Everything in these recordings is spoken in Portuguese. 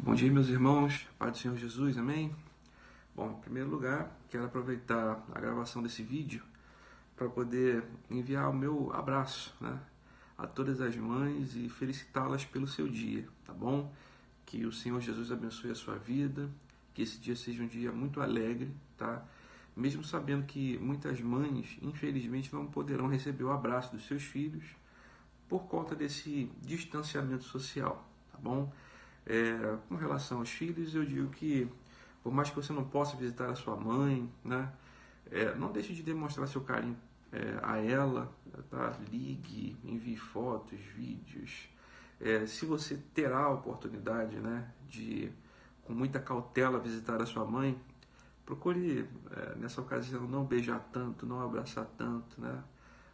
Bom dia, meus irmãos, Pai do Senhor Jesus, amém? Bom, em primeiro lugar, quero aproveitar a gravação desse vídeo para poder enviar o meu abraço, a todas as mães e felicitá-las pelo seu dia, tá bom? Que o Senhor Jesus abençoe a sua vida, que esse dia seja um dia muito alegre, tá? Mesmo sabendo que muitas mães, infelizmente, não poderão receber o abraço dos seus filhos por conta desse distanciamento social, tá bom? Com relação aos filhos, eu digo que, por mais que você não possa visitar a sua mãe, não deixe de demonstrar seu carinho a ela, tá? Ligue, envie fotos, vídeos. Se você terá a oportunidade, de, com muita cautela, visitar a sua mãe, procure, nessa ocasião, não beijar tanto, não abraçar tanto,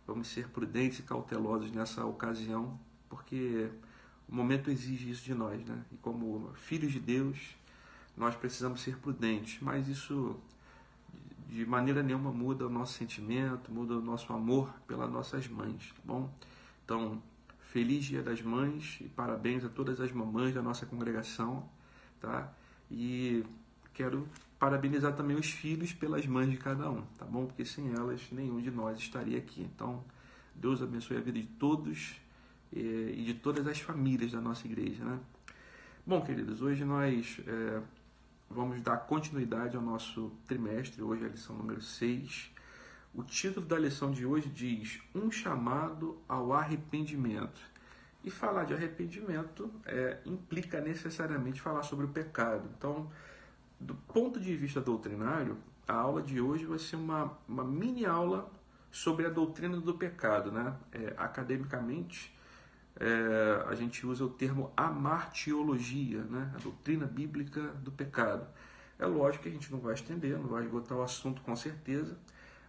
Vamos ser prudentes e cautelosos nessa ocasião, porque o momento exige isso de nós, E como filhos de Deus, nós precisamos ser prudentes, mas isso de maneira nenhuma muda o nosso sentimento, muda o nosso amor pelas nossas mães, tá bom? Então, feliz Dia das Mães e parabéns a todas as mamães da nossa congregação, tá? E quero parabenizar também os filhos pelas mães de cada um, tá bom? Porque sem elas nenhum de nós estaria aqui. Então, Deus abençoe a vida de todos e de todas as famílias da nossa igreja, Bom, queridos, hoje nós vamos dar continuidade ao nosso trimestre. Hoje é a lição número 6. O título da lição de hoje diz: Um chamado ao arrependimento. E falar de arrependimento implica necessariamente falar sobre o pecado. Então, do ponto de vista doutrinário, a aula de hoje vai ser uma mini aula sobre a doutrina do pecado, Academicamente, a gente usa o termo amartiologia, a doutrina bíblica do pecado. É lógico que a gente não vai estender, não vai esgotar o assunto com certeza,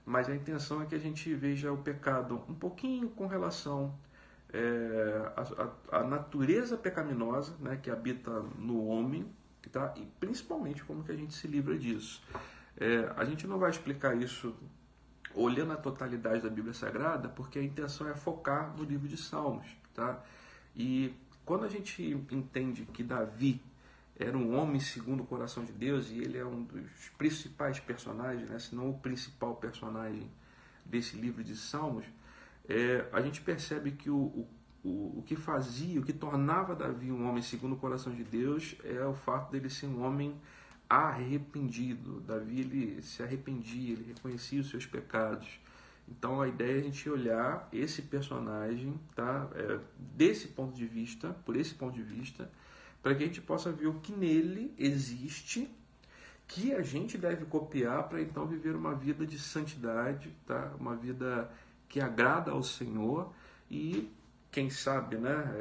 mas a intenção é que a gente veja o pecado um pouquinho com relação à natureza pecaminosa, que habita no homem, tá? E principalmente como que a gente se livra disso. A gente não vai explicar isso olhando a totalidade da Bíblia Sagrada, porque a intenção é focar no livro de Salmos, tá? E quando a gente entende que Davi era um homem segundo o coração de Deus, e ele é um dos principais personagens, se não o principal personagem desse livro de Salmos, a gente percebe que o que fazia, o que tornava Davi um homem segundo o coração de Deus é o fato dele ser um homem arrependido. Davi, ele se arrependia, ele reconhecia os seus pecados. Então a ideia é a gente olhar esse personagem, tá? Desse ponto de vista, por esse ponto de vista, para que a gente possa ver o que nele existe, que a gente deve copiar para então viver uma vida de santidade, tá? Uma vida que agrada ao Senhor e, quem sabe,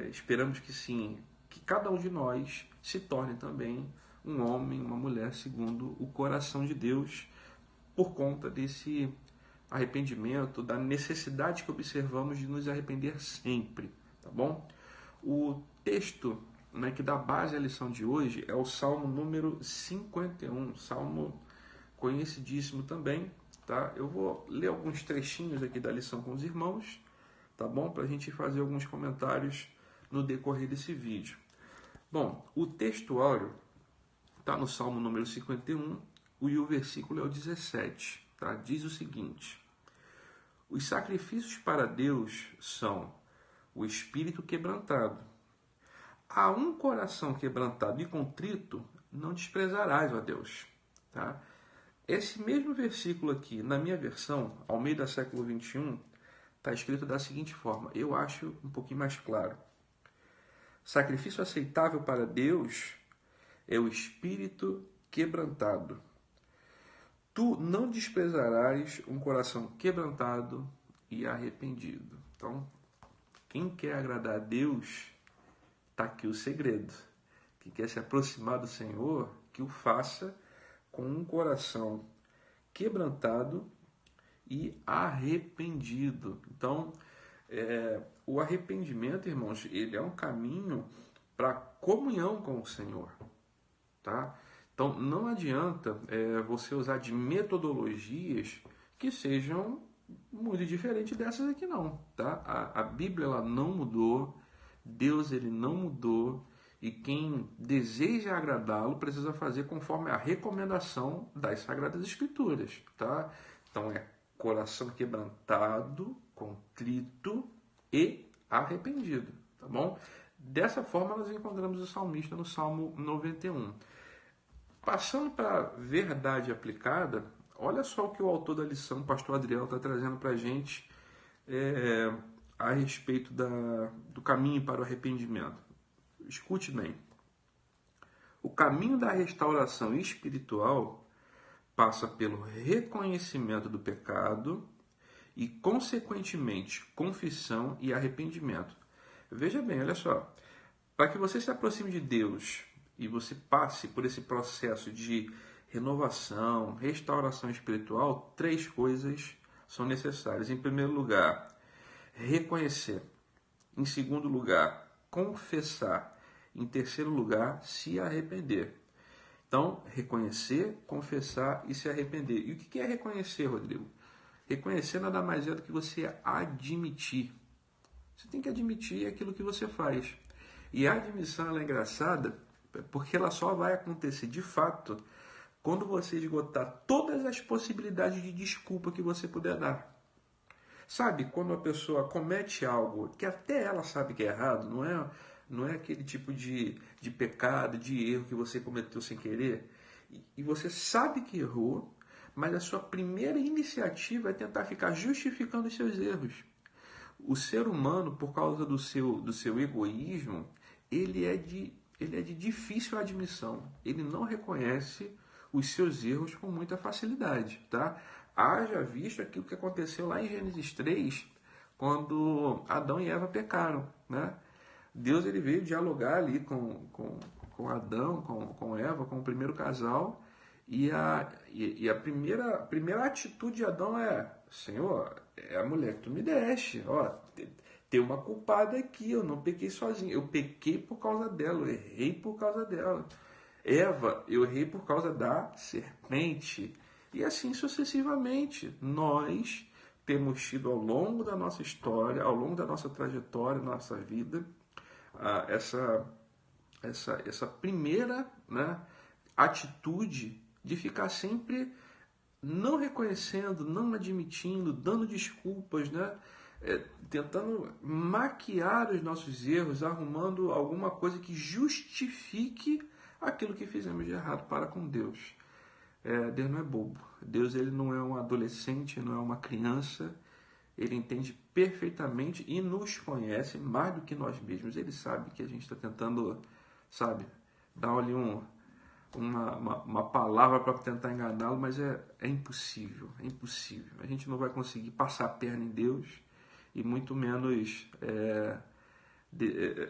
esperamos que sim, que cada um de nós se torne também um homem, uma mulher segundo o coração de Deus, por conta desse arrependimento, da necessidade que observamos de nos arrepender sempre, tá bom? O texto que dá base à lição de hoje é o Salmo número 51, salmo conhecidíssimo também, tá? Eu vou ler alguns trechinhos aqui da lição com os irmãos, tá bom? Para a gente fazer alguns comentários no decorrer desse vídeo. Bom, o textuário está no Salmo número 51 e o versículo é o 17, tá? Diz o seguinte: Os sacrifícios para Deus são o espírito quebrantado. A um coração quebrantado e contrito não desprezarás, ó Deus. Tá? Esse mesmo versículo aqui, na minha versão, Almeida século XXI, está escrito da seguinte forma. Eu acho um pouquinho mais claro. Sacrifício aceitável para Deus é o espírito quebrantado. Tu não desprezarás um coração quebrantado e arrependido. Então, quem quer agradar a Deus, está aqui o segredo. Quem quer se aproximar do Senhor, que o faça com um coração quebrantado e arrependido. Então, o arrependimento, irmãos, ele é um caminho para comunhão com o Senhor, tá? Então, não adianta você usar de metodologias que sejam muito diferentes dessas aqui, não, tá? A Bíblia, ela não mudou, Deus, ele não mudou, E quem deseja agradá-lo precisa fazer conforme a recomendação das Sagradas Escrituras, tá? Então é coração quebrantado, contrito e arrependido, tá bom? Dessa forma nós encontramos o salmista no Salmo 91. Passando para a verdade aplicada, olha só o que o autor da lição, o pastor Adriel, está trazendo para a gente a respeito do caminho para o arrependimento. Escute bem. O caminho da restauração espiritual passa pelo reconhecimento do pecado e, consequentemente, confissão e arrependimento. Veja bem, olha só. Para que você se aproxime de Deus e você passe por esse processo de renovação, restauração espiritual, 3 coisas são necessárias. Em primeiro lugar, reconhecer. Em segundo lugar, confessar. Em terceiro lugar, se arrepender. Então, reconhecer, confessar e se arrepender. E o que é reconhecer, Rodrigo? Reconhecer nada mais é do que você admitir. Você tem que admitir aquilo que você faz. E a admissão ela é engraçada porque ela só vai acontecer de fato quando você esgotar todas as possibilidades de desculpa que você puder dar. Sabe, quando a pessoa comete algo que até ela sabe que é errado, não é aquele tipo de pecado, de erro que você cometeu sem querer, e você sabe que errou, mas a sua primeira iniciativa é tentar ficar justificando os seus erros. O ser humano, por causa do seu egoísmo, ele é de difícil admissão. Ele não reconhece os seus erros com muita facilidade, tá? Haja visto aquilo que aconteceu lá em Gênesis 3, quando Adão e Eva pecaram, né? Deus ele veio dialogar ali com Adão, com Eva, com o primeiro casal, e a primeira atitude de Adão é: Senhor, é a mulher que tu me deste, ó, tem uma culpada aqui, eu não pequei sozinho, eu pequei por causa dela, eu errei por causa dela. Eva, eu errei por causa da serpente. E assim sucessivamente. Nós temos tido ao longo da nossa história, ao longo da nossa trajetória, nossa vida, essa primeira, né, atitude de ficar sempre não reconhecendo, não admitindo, dando desculpas, né? Tentando maquiar os nossos erros, arrumando alguma coisa que justifique aquilo que fizemos de errado para com Deus. Deus não é bobo. Deus ele não é um adolescente, não é uma criança. Ele entende perfeitamente e nos conhece mais do que nós mesmos. Ele sabe que a gente está tentando, sabe, dar ali uma palavra para tentar enganá-lo, mas é impossível, é impossível. A gente não vai conseguir passar a perna em Deus e muito menos,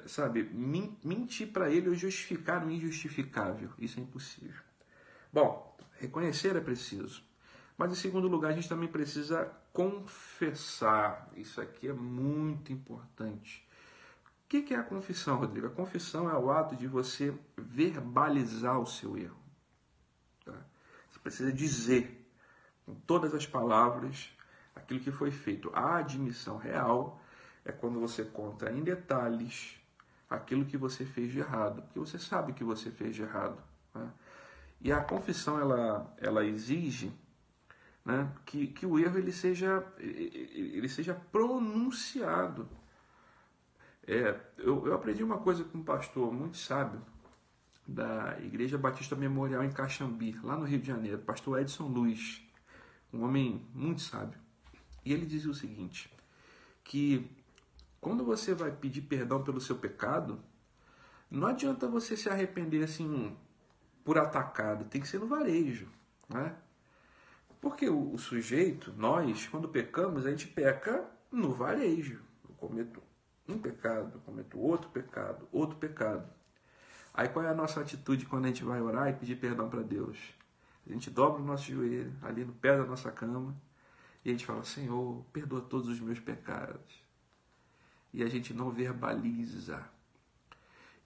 sabe, mentir para Ele ou justificar o injustificável. Isso é impossível. Bom, reconhecer é preciso. Mas, em segundo lugar, a gente também precisa confessar. Isso aqui é muito importante. O que é a confissão, Rodrigo? A confissão é o ato de você verbalizar o seu erro. Tá? Você precisa dizer, com todas as palavras, aquilo que foi feito. A admissão real é quando você conta em detalhes aquilo que você fez de errado. Porque você sabe que você fez de errado. Né? E a confissão, ela exige, né, que o erro ele seja pronunciado. Eu aprendi uma coisa com um pastor muito sábio da Igreja Batista Memorial em Caxambi, lá no Rio de Janeiro, pastor Edson Luiz, um homem muito sábio. E ele dizia o seguinte, que quando você vai pedir perdão pelo seu pecado, não adianta você se arrepender assim por atacado, tem que ser no varejo, né? Porque o sujeito, nós, quando pecamos, a gente peca no varejo. Eu cometo um pecado, eu cometo outro pecado. Aí qual é a nossa atitude quando a gente vai orar e pedir perdão para Deus? A gente dobra o nosso joelho ali no pé da nossa cama e a gente fala: Senhor, perdoa todos os meus pecados. E a gente não verbaliza.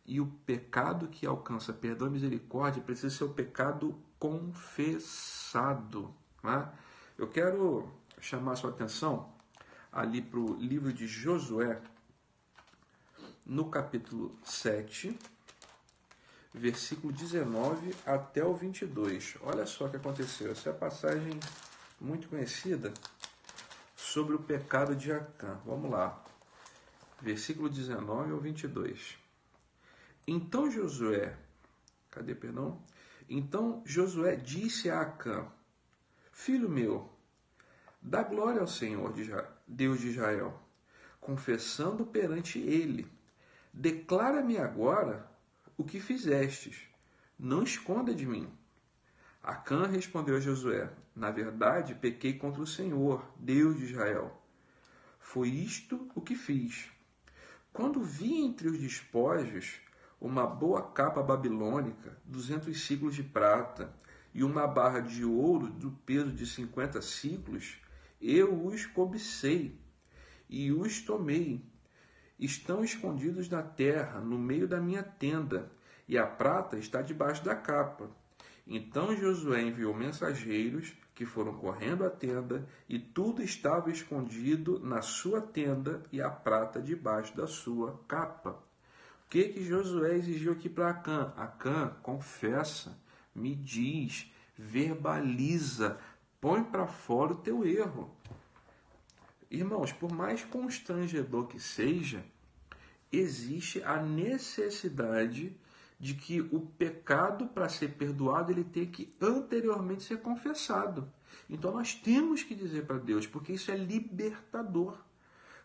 E o pecado que alcança perdão e misericórdia precisa ser o pecado confessado. Né? Eu quero chamar a sua atenção ali para o livro de Josué, no capítulo 7, versículo 19 até o 22. Olha só o que aconteceu. Essa é a passagem muito conhecida sobre o pecado de Acã. Vamos lá. Versículo 19 ao 22. Então Josué, Então Josué disse a Acã: Filho meu, dá glória ao Senhor, Deus de Israel, confessando perante ele. Declara-me agora o que fizestes. Não esconda de mim. Acã respondeu a Josué: Na verdade, pequei contra o Senhor, Deus de Israel. Foi isto o que fiz. Quando vi entre os despojos uma boa capa babilônica, 200 ciclos de prata, e uma barra de ouro do peso de 50 ciclos, eu os cobicei e os tomei. Estão escondidos na terra, no meio da minha tenda, e a prata está debaixo da capa. Então Josué enviou mensageiros que foram correndo à tenda, e tudo estava escondido na sua tenda e a prata debaixo da sua capa. O que Josué exigiu aqui para Acã? Acã, confessa, me diz, verbaliza, põe para fora o teu erro. Irmãos, por mais constrangedor que seja, existe a necessidade de que o pecado, para ser perdoado, ele tem que anteriormente ser confessado. Então nós temos que dizer para Deus, porque isso é libertador.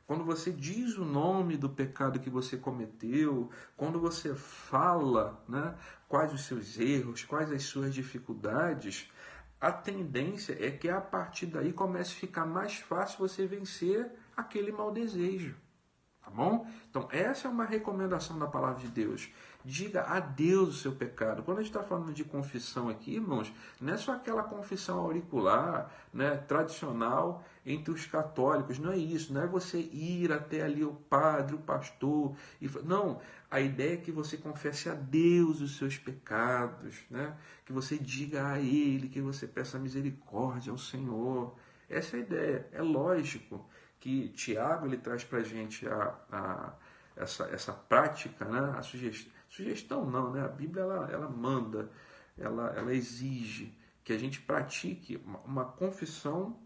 Quando você diz o nome do pecado que você cometeu, quando você fala, né, quais os seus erros, quais as suas dificuldades, a tendência é que a partir daí comece a ficar mais fácil você vencer aquele mau desejo. Tá bom? Então, essa é uma recomendação da palavra de Deus. Diga a Deus o seu pecado. Quando a gente está falando de confissão aqui, irmãos, não é só aquela confissão auricular, né, tradicional entre os católicos. Não é isso. Não é você ir até ali o padre, o pastor. Não. A ideia é que você confesse a Deus os seus pecados, né? Que você diga a Ele, que você peça misericórdia ao Senhor. Essa é a ideia. É lógico que Tiago ele traz para a gente essa prática, né? A sugestão não, né? A Bíblia ela manda, ela exige que a gente pratique uma confissão,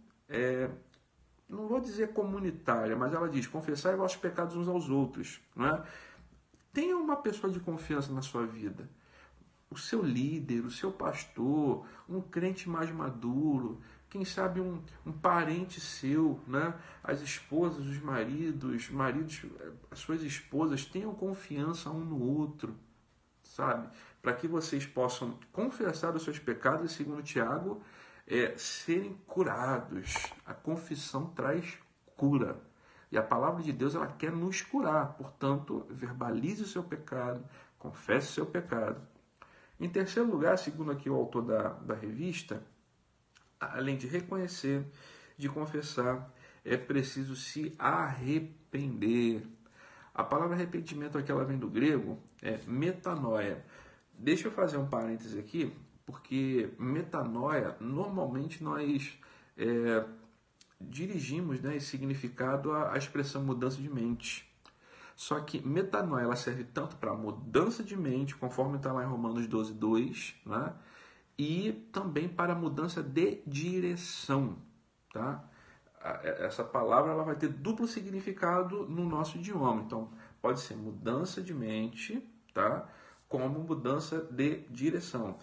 não vou dizer comunitária, mas ela diz: confessai vossos pecados uns aos outros, não é? Tenha uma pessoa de confiança na sua vida. O seu líder, o seu pastor, um crente mais maduro, quem sabe um parente seu, né? As esposas, os maridos, as suas esposas, tenham confiança um no outro, sabe? Para que vocês possam confessar os seus pecados e, segundo Tiago, serem curados. A confissão traz cura. E a palavra de Deus ela quer nos curar. Portanto, verbalize o seu pecado, confesse o seu pecado. Em terceiro lugar, segundo aqui o autor da revista, além de reconhecer, de confessar, é preciso se arrepender. A palavra arrependimento aqui ela vem do grego, metanoia. Deixa eu fazer um parêntese aqui, porque metanoia, normalmente nós dirigimos, né, esse significado à expressão mudança de mente. Só que metanoia ela serve tanto para mudança de mente, conforme está lá em Romanos 12:2, né? E também para mudança de direção, tá? Essa palavra ela vai ter duplo significado no nosso idioma. Então, pode ser mudança de mente, tá? Como mudança de direção.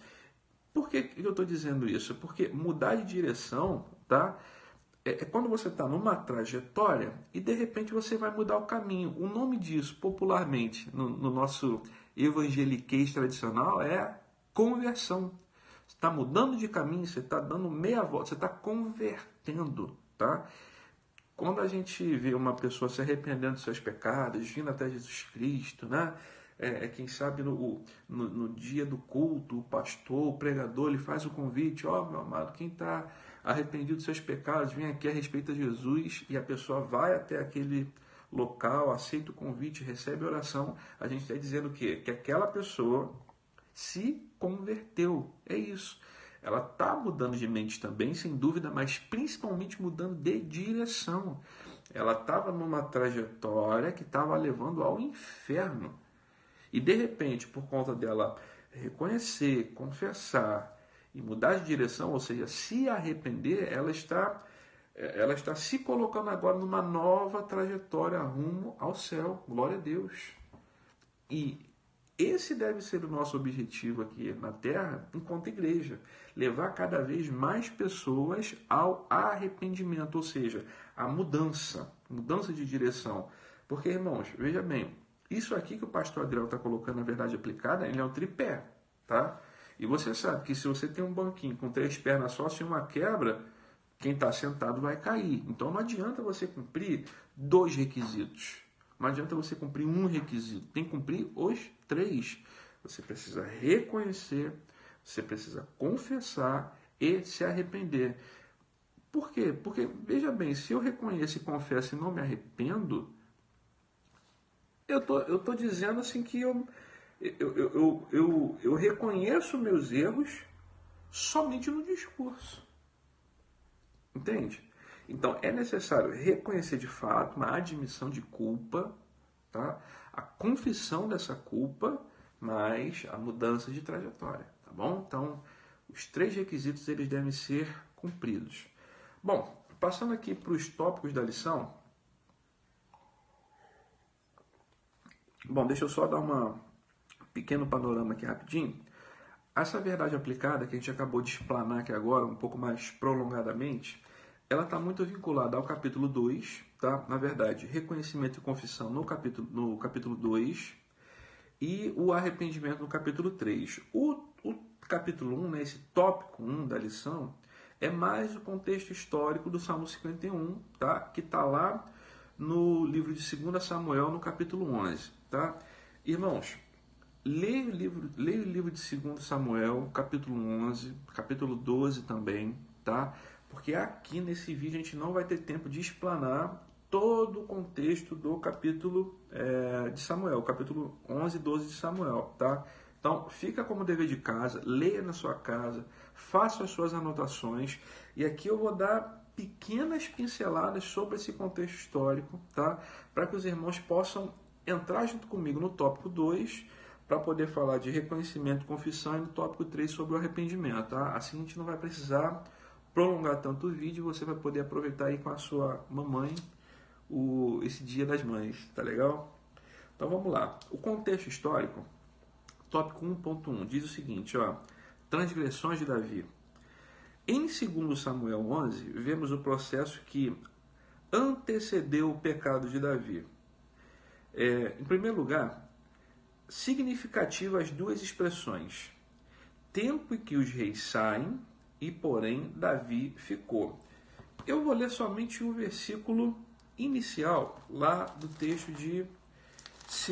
Por que eu estou dizendo isso? Porque mudar de direção, tá? É quando você está numa trajetória e de repente você vai mudar o caminho. O nome disso, popularmente, no nosso evangeliquez tradicional, é conversão. Você está mudando de caminho, você está dando meia volta, você está convertendo, tá? Quando a gente vê uma pessoa se arrependendo dos seus pecados, vindo até Jesus Cristo, né? Quem sabe no dia do culto, o pastor, o pregador, ele faz o convite: ó, meu amado, quem está arrependido dos seus pecados, vem aqui a respeito de Jesus, e a pessoa vai até aquele local, aceita o convite, recebe a oração. A gente está dizendo o quê? Que aquela pessoa se converteu. É isso. Ela está mudando de mente também, sem dúvida, mas principalmente mudando de direção. Ela estava numa trajetória que estava levando ao inferno. E de repente, por conta dela reconhecer, confessar e mudar de direção, ou seja, se arrepender, ela está se colocando agora numa nova trajetória rumo ao céu. Glória a Deus. E esse deve ser o nosso objetivo aqui na Terra, enquanto igreja. Levar cada vez mais pessoas ao arrependimento, ou seja, a mudança de direção. Porque, irmãos, veja bem, isso aqui que o pastor Adriel está colocando na verdade aplicada, ele é um tripé, tá? E você sabe que se você tem um banquinho com 3 pernas só, se uma quebra, quem está sentado vai cair. Então não adianta você cumprir 2 requisitos. Não adianta você cumprir um requisito. Tem que cumprir os 3. Você precisa reconhecer, você precisa confessar e se arrepender. Por quê? Porque, veja bem, se eu reconheço e confesso e não me arrependo, eu tô dizendo assim que eu reconheço meus erros somente no discurso. Entende? Então, é necessário reconhecer de fato uma admissão de culpa, tá? A confissão dessa culpa, mas a mudança de trajetória, tá bom? Então, os 3 requisitos eles devem ser cumpridos. Bom, passando aqui para os tópicos da lição. Bom, deixa eu só dar um pequeno panorama aqui rapidinho. Essa verdade aplicada que a gente acabou de explanar aqui agora, um pouco mais prolongadamente, ela está muito vinculada ao capítulo 2, tá? Na verdade, reconhecimento e confissão no capítulo 2 e o arrependimento no capítulo 3. O capítulo 1, né, esse tópico 1 da lição, é mais o contexto histórico do Salmo 51, tá? Que está lá no livro de 2 Samuel, no capítulo 11, tá? Irmãos, leia o livro de 2 Samuel, capítulo 11, capítulo 12 também, tá? Porque aqui nesse vídeo a gente não vai ter tempo de explanar todo o contexto do capítulo de Samuel, capítulo 11 e 12 de Samuel, tá? Então, fica como dever de casa, leia na sua casa, faça as suas anotações, e aqui eu vou dar pequenas pinceladas sobre esse contexto histórico, tá? Para que os irmãos possam entrar junto comigo no tópico 2, para poder falar de reconhecimento e confissão, e no tópico 3 sobre o arrependimento, tá? Assim a gente não vai precisar prolongar tanto o vídeo, você vai poder aproveitar aí com a sua mamãe esse Dia das Mães, tá legal? Então vamos lá. O contexto histórico, tópico 1.1, diz o seguinte, ó, transgressões de Davi. Em 2 Samuel 11, vemos o processo que antecedeu o pecado de Davi. Em primeiro lugar, significativas as 2 expressões. Tempo em que os reis saem e, porém, Davi ficou. Eu vou ler somente o versículo inicial, lá do texto de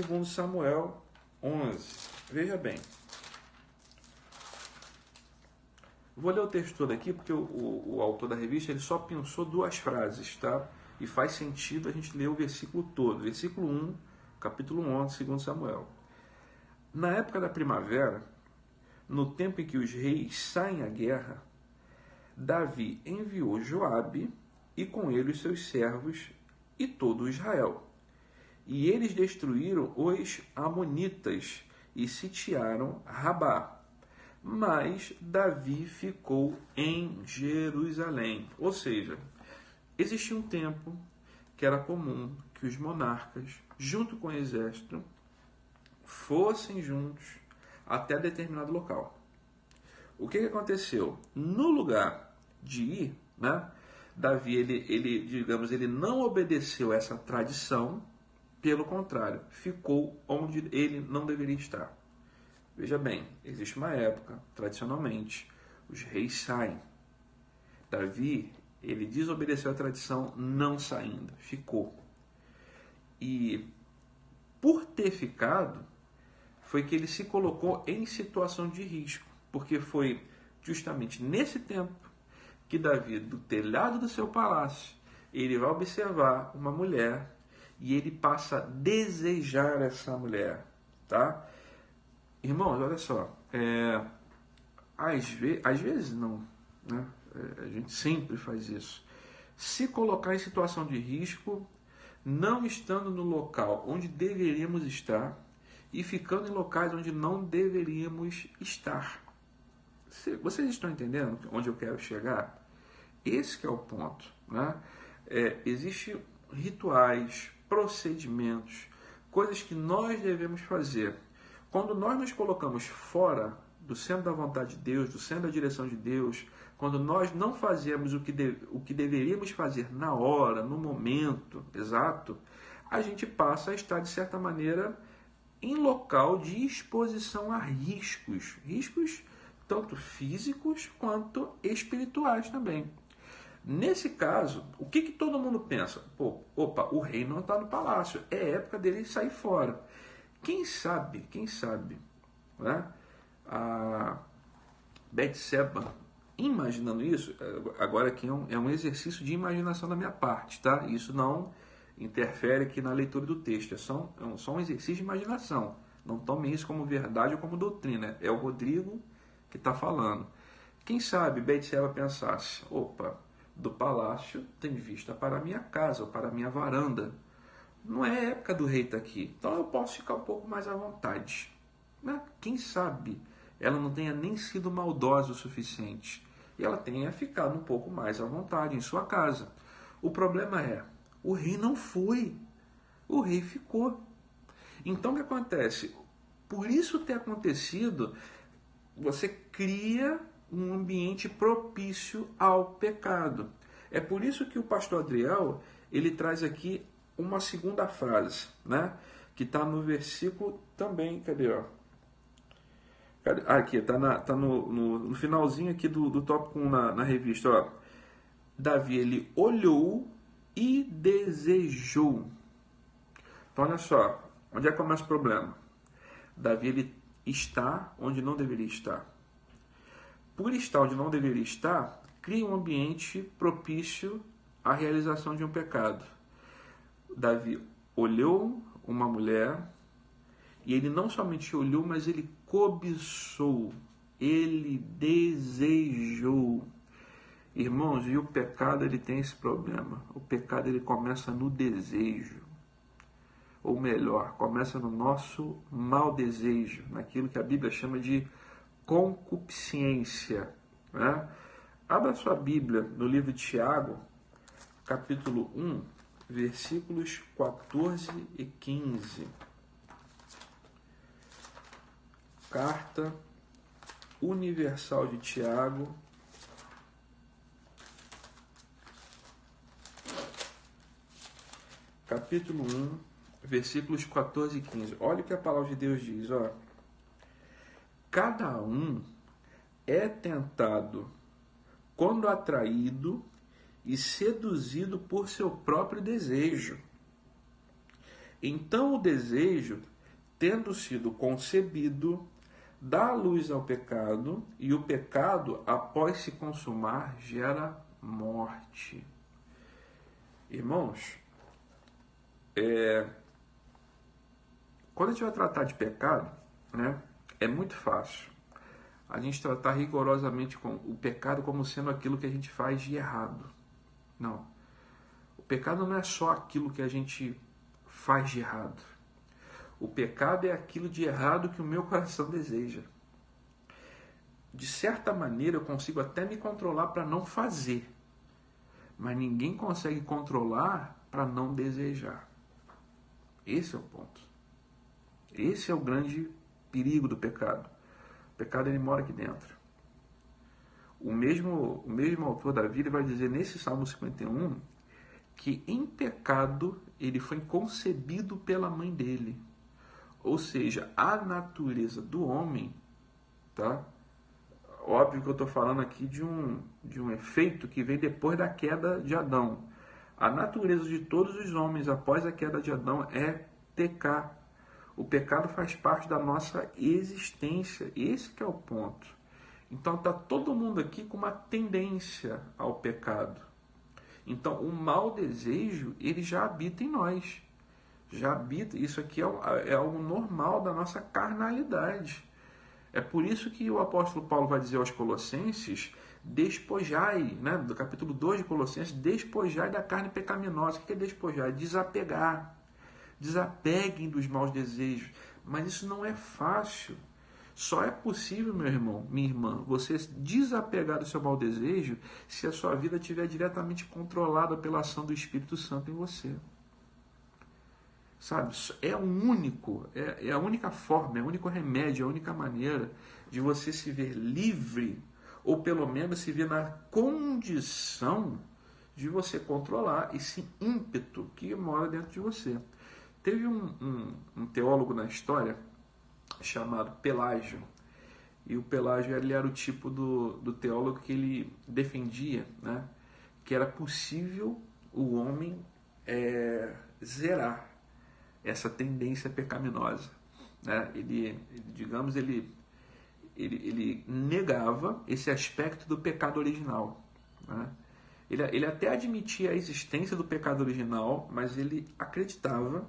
2 Samuel 11. Veja bem. Vou ler o texto todo aqui, porque o autor da revista ele só pensou 2 frases, tá? E faz sentido a gente ler o versículo todo. Versículo 1, capítulo 11, 2 Samuel. Na época da primavera, no tempo em que os reis saem à guerra, Davi enviou Joabe e com ele os seus servos e todo Israel. E eles destruíram os amonitas e sitiaram Rabá. Mas Davi ficou em Jerusalém. Ou seja, existia um tempo que era comum que os monarcas, junto com o exército, fossem juntos até determinado local. O que aconteceu? No lugar de ir, né, Davi, ele não obedeceu essa tradição, pelo contrário, ficou onde ele não deveria estar. Veja bem, existe uma época, tradicionalmente, os reis saem. Davi, ele desobedeceu a tradição não saindo, ficou. E por ter ficado, foi que ele se colocou em situação de risco, porque foi justamente nesse tempo que Davi, do telhado do seu palácio, ele vai observar uma mulher e ele passa a desejar essa mulher, tá? Irmãos, olha só, às vezes não, né? A gente sempre faz isso. Se colocar em situação de risco, não estando no local onde deveríamos estar, e ficando em locais onde não deveríamos estar. Vocês estão entendendo onde eu quero chegar? Esse que é o ponto, né? Existem rituais, procedimentos, coisas que nós devemos fazer. Quando nós nos colocamos fora do centro da vontade de Deus, do centro da direção de Deus, quando nós não fazemos o que deveríamos fazer na hora, no momento exato, a gente passa a estar, de certa maneira, em local de exposição a riscos. Riscos tanto físicos quanto espirituais também. Nesse caso, o que todo mundo pensa? O rei não está no palácio, é época dele sair fora. Quem sabe, né? A Betseba, imaginando isso, agora aqui é um exercício de imaginação da minha parte, tá? Isso não interfere aqui na leitura do texto, é só um exercício de imaginação. Não tomem isso como verdade ou como doutrina, é o Rodrigo que está falando. Quem sabe Betseba pensasse, do palácio tem vista para a minha casa, ou para a minha varanda. Não é época do rei estar aqui, então eu posso ficar um pouco mais à vontade. Né? Quem sabe ela não tenha nem sido maldosa o suficiente e ela tenha ficado um pouco mais à vontade em sua casa. O problema é, o rei não foi, o rei ficou. Então o que acontece? Por isso ter acontecido, você cria um ambiente propício ao pecado. É por isso que o pastor Adriel, ele traz aqui uma segunda frase, né? Que está no versículo também, cadê? Aqui, está no finalzinho aqui do tópico 1 na revista. Ó. Davi, ele olhou e desejou. Então, olha só, onde é que começa o problema? Davi, ele está onde não deveria estar. Por estar onde não deveria estar, cria um ambiente propício à realização de um pecado. Davi olhou uma mulher e ele não somente olhou, mas ele cobiçou, ele desejou. Irmãos, e o pecado ele tem esse problema. O pecado ele começa no desejo. Ou melhor, começa no nosso mau desejo, naquilo que a Bíblia chama de concupiscência. Né? Abra sua Bíblia no livro de Tiago, capítulo 1, versículos 14 e 15. Carta Universal de Tiago, capítulo 1, versículos 14 e 15. Olha o que a palavra de Deus diz. Ó. Cada um é tentado quando atraído e seduzido por seu próprio desejo. Então o desejo, tendo sido concebido, dá luz ao pecado, e o pecado, após se consumar, gera morte. Irmãos, quando a gente vai tratar de pecado, né, é muito fácil a gente tratar rigorosamente com o pecado como sendo aquilo que a gente faz de errado. Não. O pecado não é só aquilo que a gente faz de errado. O pecado é aquilo de errado que o meu coração deseja. De certa maneira, eu consigo até me controlar para não fazer. Mas ninguém consegue controlar para não desejar. Esse é o ponto. Esse é o grande perigo do pecado. O pecado ele mora aqui dentro. O mesmo autor da Bíblia vai dizer nesse Salmo 51 que em pecado ele foi concebido pela mãe dele. Ou seja, a natureza do homem, tá? Óbvio que eu estou falando aqui de um efeito que vem depois da queda de Adão. A natureza de todos os homens após a queda de Adão é pecar. O pecado faz parte da nossa existência. Esse que é o ponto. Então está todo mundo aqui com uma tendência ao pecado. Então o mau desejo, ele já habita em nós. Já habita. Isso aqui é algo normal da nossa carnalidade. É por isso que o apóstolo Paulo vai dizer aos Colossenses, despojai, né, do capítulo 2 de Colossenses, despojai da carne pecaminosa. O que é despojar? É desapegar. Desapeguem dos maus desejos. Mas isso não é fácil. Só é possível, meu irmão, minha irmã, você desapegar do seu mau desejo se a sua vida estiver diretamente controlada pela ação do Espírito Santo em você. Sabe? É o único, é a única forma, é o único remédio, é a única maneira de você se ver livre, ou pelo menos se ver na condição de você controlar esse ímpeto que mora dentro de você. Teve um teólogo na história chamado Pelágio, e o Pelágio ele era o tipo do teólogo que ele defendia, né, que era possível o homem zerar essa tendência pecaminosa, né? Ele negava esse aspecto do pecado original, né? Ele até admitia a existência do pecado original, mas ele acreditava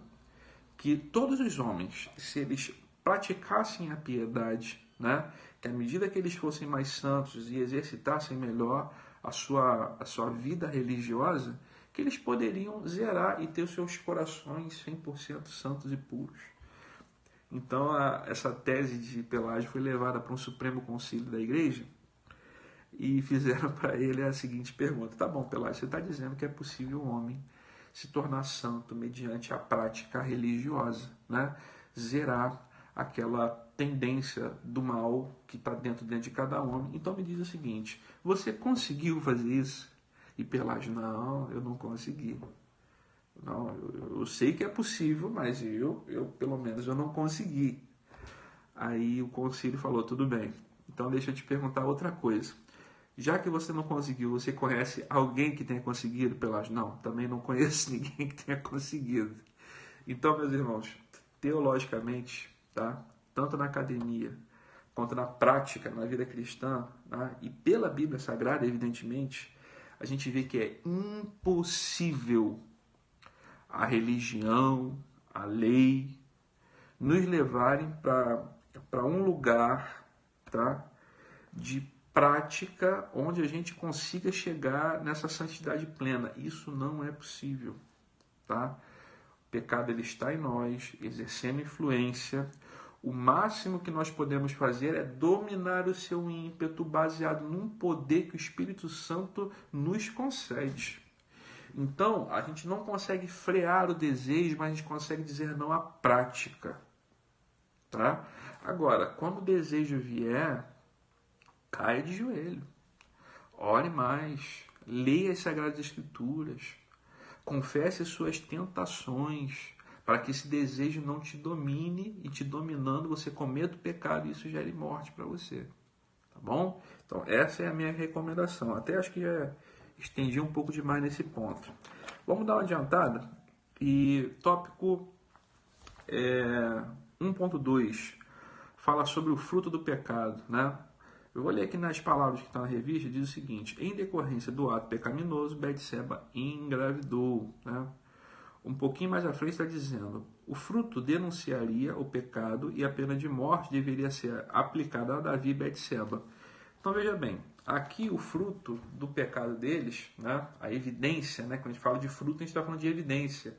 que todos os homens, se eles praticassem a piedade, né, que à medida que eles fossem mais santos e exercitassem melhor a sua vida religiosa, que eles poderiam zerar e ter os seus corações 100% santos e puros. Então, essa tese de Pelágio foi levada para um Supremo Concílio da Igreja e fizeram para ele a seguinte pergunta: tá bom, Pelágio, você está dizendo que é possível o homem se tornar santo mediante a prática religiosa, né? Zerar aquela tendência do mal que está dentro de cada homem. Então me diz o seguinte: você conseguiu fazer isso? E Pelágio: não, eu não consegui. Não, eu sei que é possível, mas eu pelo menos eu não consegui. Aí o concílio falou: tudo bem, então deixa eu te perguntar outra coisa. Já que você não conseguiu, você conhece alguém que tenha conseguido, Pelágio? Não, também não conheço ninguém que tenha conseguido. Então, meus irmãos, teologicamente, tá? Tanto na academia quanto na prática, na vida cristã, tá? E pela Bíblia Sagrada, evidentemente, a gente vê que é impossível a religião, a lei, nos levarem para um lugar, tá, de prática onde a gente consiga chegar nessa santidade plena. Isso não é possível, tá? O pecado ele está em nós, exercendo influência. O máximo que nós podemos fazer é dominar o seu ímpeto baseado num poder que o Espírito Santo nos concede. Então, a gente não consegue frear o desejo, mas a gente consegue dizer não à prática, tá? Agora, quando o desejo vier, caia de joelho, ore mais, leia as Sagradas Escrituras, confesse suas tentações, para que esse desejo não te domine e te dominando você cometa o pecado e isso gere morte para você, tá bom? Então essa é a minha recomendação. Até acho que já estendi um pouco demais nesse ponto. Vamos dar uma adiantada e tópico 1.2 fala sobre o fruto do pecado, né? Eu vou ler aqui nas palavras que estão na revista, diz o seguinte: em decorrência do ato pecaminoso, Betseba engravidou, né? Um pouquinho mais à frente está dizendo: o fruto denunciaria o pecado e a pena de morte deveria ser aplicada a Davi e Betseba. Então veja bem, aqui o fruto do pecado deles, né, a evidência, né, quando a gente fala de fruto, a gente está falando de evidência,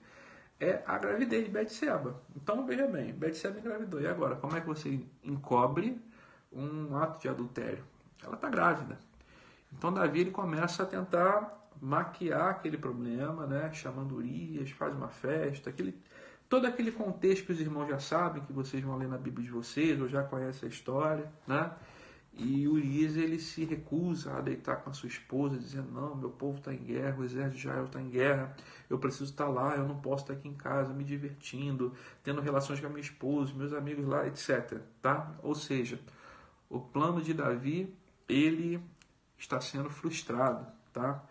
é a gravidez de Betseba. Então veja bem, Betseba engravidou. E agora, como é que você encobre um ato de adultério? Ela está grávida. Então Davi ele começa a tentar maquiar aquele problema, né, chamando Urias, faz uma festa, todo aquele contexto que os irmãos já sabem, que vocês vão ler na Bíblia de vocês, ou já conhecem a história, né? E Urias ele se recusa a deitar com a sua esposa, dizendo: não, meu povo está em guerra, o exército de Israel está em guerra, eu preciso estar lá, eu não posso estar aqui em casa me divertindo, tendo relações com a minha esposa, meus amigos lá, etc. Tá? Ou seja, o plano de Davi ele está sendo frustrado, tá?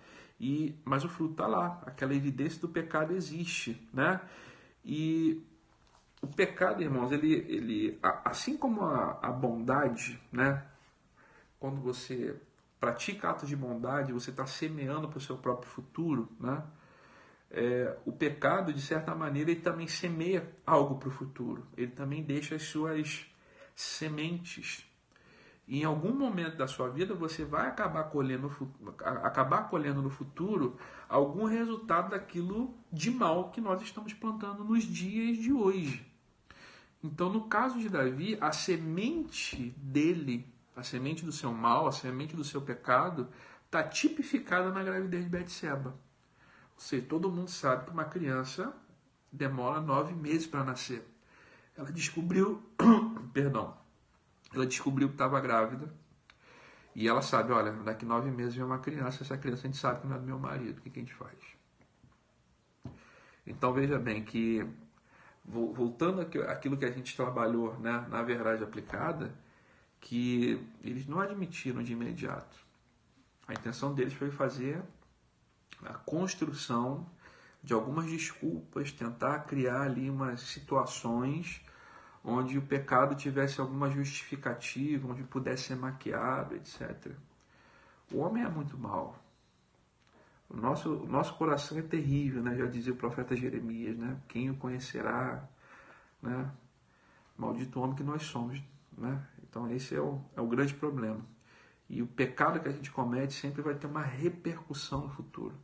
Mas o fruto está lá, aquela evidência do pecado existe, né? E o pecado, irmãos, ele assim como a bondade, né? Quando você pratica atos de bondade, você está semeando para o seu próprio futuro, né? O pecado, de certa maneira, ele também semeia algo para o futuro. Ele também deixa as suas sementes. E em algum momento da sua vida, você vai acabar colhendo no futuro algum resultado daquilo de mal que nós estamos plantando nos dias de hoje. Então, no caso de Davi, a semente dele, a semente do seu mal, a semente do seu pecado, está tipificada na gravidez de Betseba. Ou seja, todo mundo sabe que uma criança demora 9 meses para nascer. Ela descobriu, perdão, ela descobriu que estava grávida e ela sabe, olha, daqui 9 meses vem uma criança, essa criança a gente sabe que não é do meu marido, o que a gente faz? Então veja bem que, voltando àquilo que a gente trabalhou, né, na verdade aplicada, que eles não admitiram de imediato. A intenção deles foi fazer a construção de algumas desculpas, tentar criar ali umas situações onde o pecado tivesse alguma justificativa, onde pudesse ser maquiado, etc. O homem é muito mau. O nosso coração é terrível, né? Já dizia o profeta Jeremias, né? Quem o conhecerá, né? Maldito homem que nós somos, né? Então esse é o grande problema. E o pecado que a gente comete sempre vai ter uma repercussão no futuro,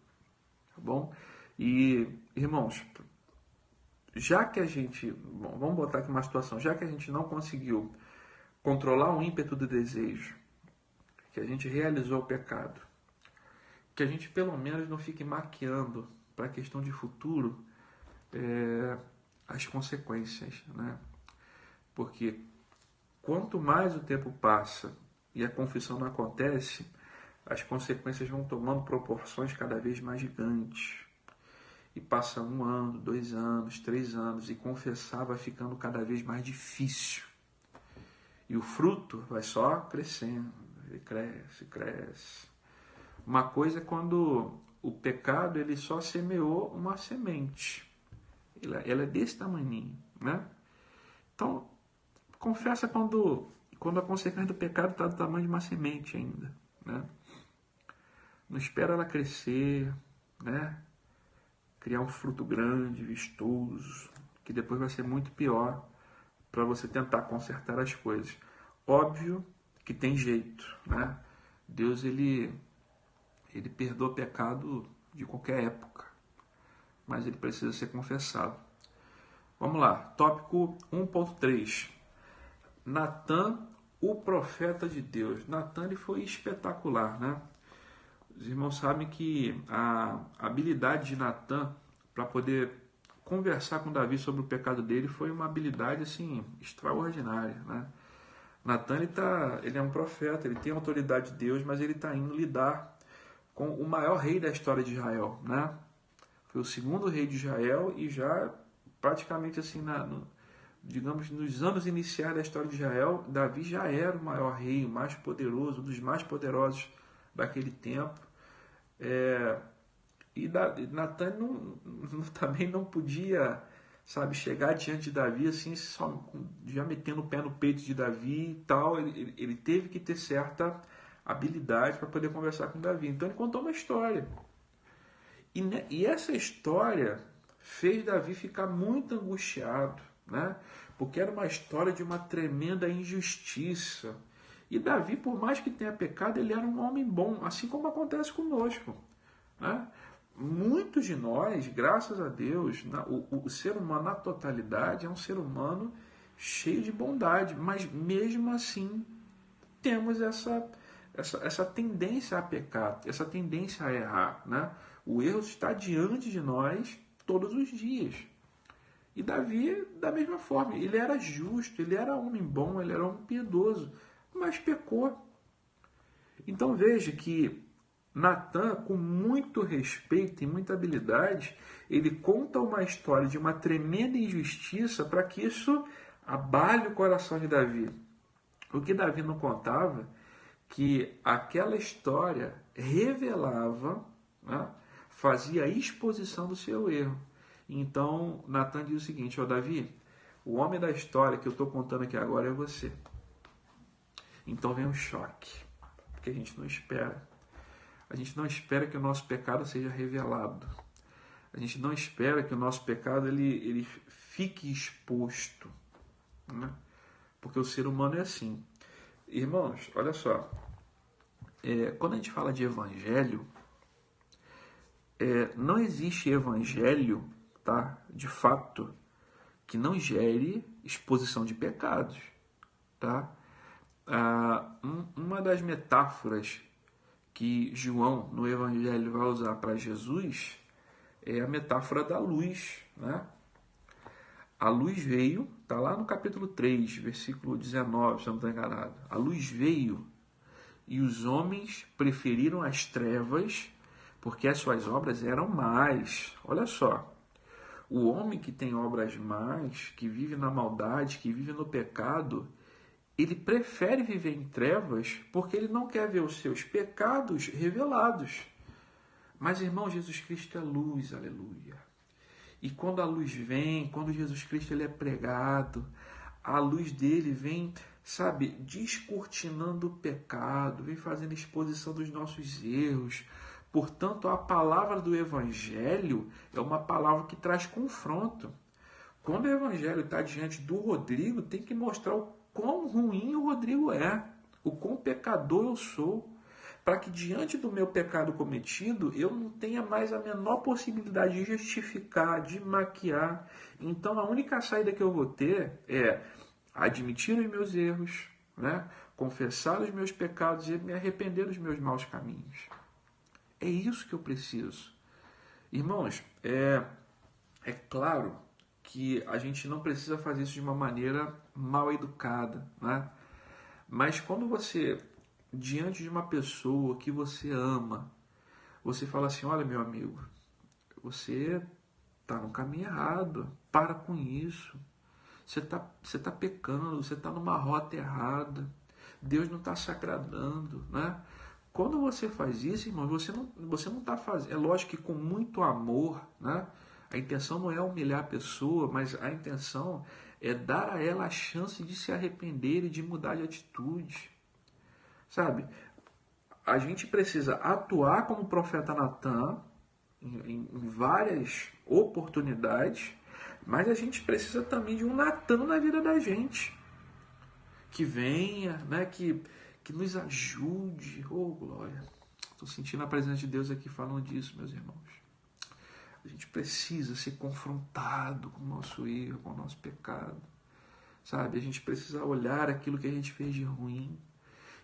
tá bom? E, irmãos, já que a gente, bom, vamos botar aqui uma situação, já que a gente não conseguiu controlar o ímpeto do desejo, que a gente realizou o pecado, que a gente pelo menos não fique maquiando para a questão de futuro as consequências, né? Porque quanto mais o tempo passa e a confissão não acontece, as consequências vão tomando proporções cada vez mais gigantes. E passa 1 ano, 2 anos, 3 anos, e confessar vai ficando cada vez mais difícil. E o fruto vai só crescendo, ele cresce, cresce. Uma coisa é quando o pecado ele só semeou uma semente. Ela é desse tamanhinho, né? Então, confessa quando a consequência do pecado está do tamanho de uma semente ainda, né? Não espera ela crescer, né? Criar um fruto grande, vistoso, que depois vai ser muito pior para você tentar consertar as coisas. Óbvio que tem jeito, né? Deus ele perdoa pecado de qualquer época, mas ele precisa ser confessado. Vamos lá, tópico 1.3. Natã, o profeta de Deus. Natã ele foi espetacular, né? Os irmãos sabem que a habilidade de Natã para poder conversar com Davi sobre o pecado dele foi uma habilidade assim extraordinária, né? Natã ele é um profeta, ele tem a autoridade de Deus, mas ele está indo lidar com o maior rei da história de Israel, né? Foi o segundo rei de Israel e já praticamente assim digamos nos anos iniciais da história de Israel, Davi já era o maior rei, o mais poderoso, um dos mais poderosos daquele tempo. E Natã também não podia, sabe, chegar diante de Davi assim, só, já metendo o pé no peito de Davi e tal. Ele teve que ter certa habilidade para poder conversar com Davi. Então ele contou uma história. E essa história fez Davi ficar muito angustiado, né? Porque era uma história de uma tremenda injustiça. E Davi, por mais que tenha pecado, ele era um homem bom, assim como acontece conosco, né? Muitos de nós, graças a Deus, o ser humano na totalidade é um ser humano cheio de bondade, mas mesmo assim temos essa tendência a pecar, essa tendência a errar, né? O erro está diante de nós todos os dias. E Davi, da mesma forma, ele era justo, ele era homem bom, ele era homem piedoso, mas pecou. Então veja que Natã, com muito respeito e muita habilidade, ele conta uma história de uma tremenda injustiça para que isso abale o coração de Davi. O que Davi não contava, que aquela história revelava, né, fazia a exposição do seu erro. Então, Natã diz o seguinte: ó Davi, o homem da história que eu estou contando aqui agora é você. Então vem um choque, porque a gente não espera. A gente não espera que o nosso pecado seja revelado. A gente não espera que o nosso pecado ele fique exposto, né? Porque o ser humano é assim. Irmãos, olha só. Quando a gente fala de evangelho, não existe evangelho, tá, de fato, que não gere exposição de pecados, tá? Uma das metáforas que João no Evangelho vai usar para Jesus é a metáfora da luz, né? A luz veio, está lá no capítulo 3, versículo 19, se eu não estou enganado. A luz veio e os homens preferiram as trevas porque as suas obras eram más. Olha só, o homem que tem obras más, que vive na maldade, que vive no pecado, ele prefere viver em trevas porque ele não quer ver os seus pecados revelados. Mas, irmão, Jesus Cristo é luz, aleluia. E quando a luz vem, quando Jesus Cristo ele é pregado, a luz dele vem, sabe, descortinando o pecado, vem fazendo exposição dos nossos erros. Portanto, a palavra do Evangelho é uma palavra que traz confronto. Quando o Evangelho está diante do Rodrigo, tem que mostrar o quão ruim o Rodrigo é, o quão pecador eu sou, para que diante do meu pecado cometido, eu não tenha mais a menor possibilidade de justificar, de maquiar. Então, a única saída que eu vou ter é admitir os meus erros, né? Confessar os meus pecados e me arrepender dos meus maus caminhos. É isso que eu preciso. Irmãos, é claro que a gente não precisa fazer isso de uma maneira mal educada, né? Mas quando você, diante de uma pessoa que você ama, você fala assim, olha meu amigo, você está no caminho errado, para com isso, você tá pecando, você está numa rota errada, Deus não está se agradando, né? Quando você faz isso, irmão, você não está fazendo, é lógico que com muito amor, né? A intenção não é humilhar a pessoa, mas a intenção é dar a ela a chance de se arrepender e de mudar de atitude. Sabe? A gente precisa atuar como o profeta Natan em várias oportunidades, mas a gente precisa também de um Natan na vida da gente. Que venha, né? Que nos ajude. Oh, glória. Estou sentindo a presença de Deus aqui falando disso, meus irmãos. A gente precisa ser confrontado com o nosso erro, com o nosso pecado. Sabe? A gente precisa olhar aquilo que a gente fez de ruim.